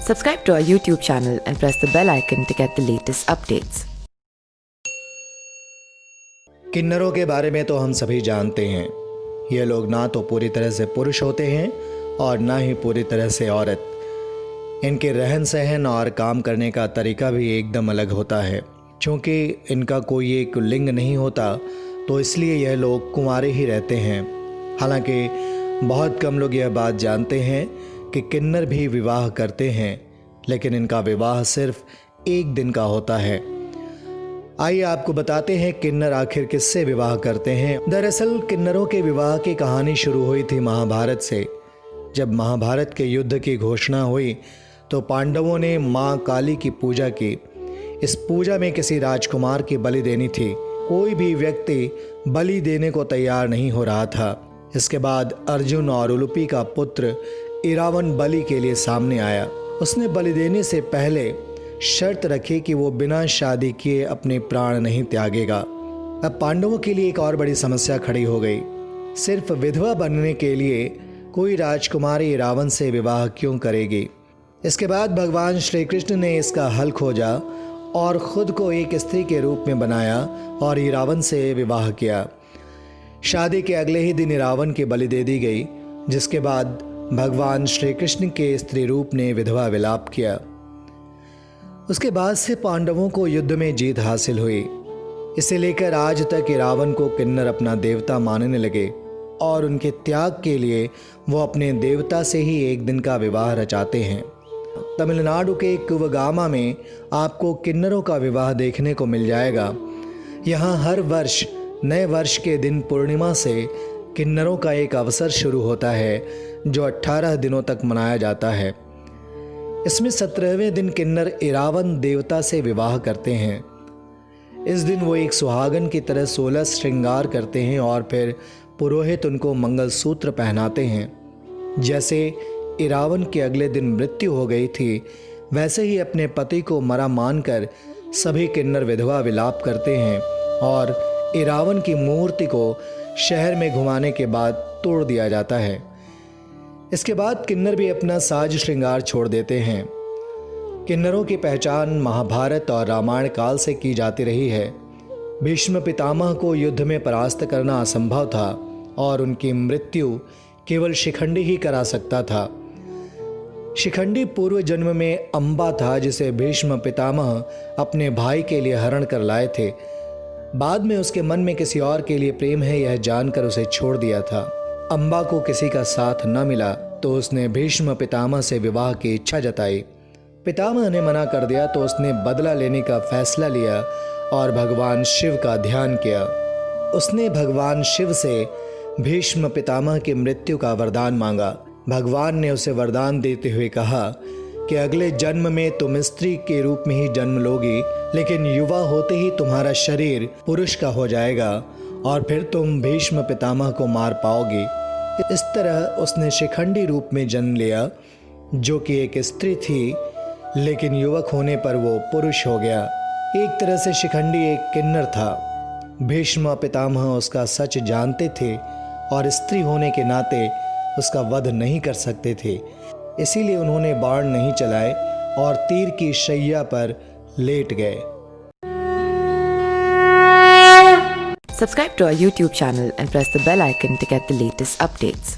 Subscribe to our YouTube channel and press the bell icon to get the latest updates. किन्नरों के बारे में तो हम सभी जानते हैं। ये लोग ना तो पूरी तरह से पुरुष होते हैं और ना ही पूरी तरह से औरत। इनके रहन सहन और काम करने का तरीका भी एकदम अलग होता है। क्योंकि इनका कोई एक लिंग नहीं होता तो इसलिए यह लोग कुंवारे ही रहते हैं। हालांकि बहुत कम लोग यह बात जानते हैं कि किन्नर भी विवाह करते हैं, लेकिन इनका विवाह सिर्फ एक दिन का होता है। आइए आपको बताते हैं किन्नर आखिर किससे विवाह करते हैं। दरअसल किन्नरों के विवाह की कहानी शुरू हुई थी महाभारत से। जब महाभारत के युद्ध की घोषणा हुई तो पांडवों ने माँ काली की पूजा की। इस पूजा में किसी राजकुमार की बलि देनी थी। कोई भी व्यक्ति बलि देने को तैयार नहीं हो रहा था। इसके बाद अर्जुन और उलूपी का पुत्र इरावन बलि के लिए सामने आया। उसने बलि देने से पहले शर्त रखी कि वो बिना शादी किए अपने प्राण नहीं त्यागेगा। अब पांडवों के लिए एक और बड़ी समस्या खड़ी हो गई। सिर्फ विधवा बनने के लिए कोई राजकुमारी रावण से विवाह क्यों करेगी। इसके बाद भगवान श्री कृष्ण ने इसका हल खोजा और खुद को एक स्त्री के रूप में बनाया और इरावन से विवाह किया। शादी के अगले ही दिन इरावन की बलि दे दी गई, जिसके बाद भगवान श्री कृष्ण के स्त्री रूप ने विधवा विलाप किया। उसके बाद से पांडवों को युद्ध में जीत हासिल हुई। इसे लेकर आज तक इरावन को किन्नर अपना देवता मानने लगे और उनके त्याग के लिए वो अपने देवता से ही एक दिन का विवाह रचाते हैं। तमिलनाडु के कुवगामा में आपको किन्नरों का विवाह देखने को मिल जाएगा। यहाँ हर वर्ष नए वर्ष के दिन पूर्णिमा से किन्नरों का एक अवसर शुरू होता है जो 18 दिनों तक मनाया जाता है। इसमें 17वें दिन किन्नर इरावन देवता से विवाह करते हैं। इस दिन वो एक सुहागन की तरह 16 श्रृंगार करते हैं और फिर पुरोहित उनको मंगलसूत्र पहनाते हैं। जैसे इरावन के अगले दिन मृत्यु हो गई थी, वैसे ही अपने पति को मरा मानकर सभी किन्नर विधवा विलाप करते हैं और इरावन की मूर्ति को शहर में घुमाने के बाद तोड़ दिया जाता है। इसके बाद किन्नर भी अपना साज श्रृंगार छोड़ देते हैं। किन्नरों की पहचान महाभारत और रामायण काल से की जाती रही है। भीष्म पितामह को युद्ध में परास्त करना असंभव था और उनकी मृत्यु केवल शिखंडी ही करा सकता था। शिखंडी पूर्व जन्म में अंबा था, जिसे भीष्म पितामह अपने भाई के लिए हरण कर लाए थे। बाद में उसके मन में किसी और के लिए प्रेम है यह जानकर उसे छोड़ दिया था। अंबा को किसी का साथ न मिला तो उसने भीष्म पितामह से विवाह की इच्छा जताई। पितामह ने मना कर दिया तो उसने बदला लेने का फैसला लिया और भगवान शिव का ध्यान किया। उसने भगवान शिव से भीष्म पितामह की मृत्यु का वरदान मांगा। भगवान ने उसे वरदान देते हुए कहा कि अगले जन्म में तुम स्त्री के रूप में ही जन्म लोगी, लेकिन युवा होते ही तुम्हारा शरीर पुरुष का हो जाएगा और फिर तुम भीष्म पितामह को मार पाओगी। इस तरह उसने शिखंडी रूप में जन्म लिया, जो कि एक स्त्री थी, लेकिन युवक होने पर वो पुरुष हो गया। एक तरह से शिखंडी एक किन्नर था। भीष्म पितामह उसका सच जानते थे और स्त्री होने के नाते उसका वध नहीं कर सकते थे। इसीलिए उन्होंने बाण नहीं चलाए और तीर की शैया पर लेट गए। Subscribe to our YouTube channel and press the bell icon to get the latest updates.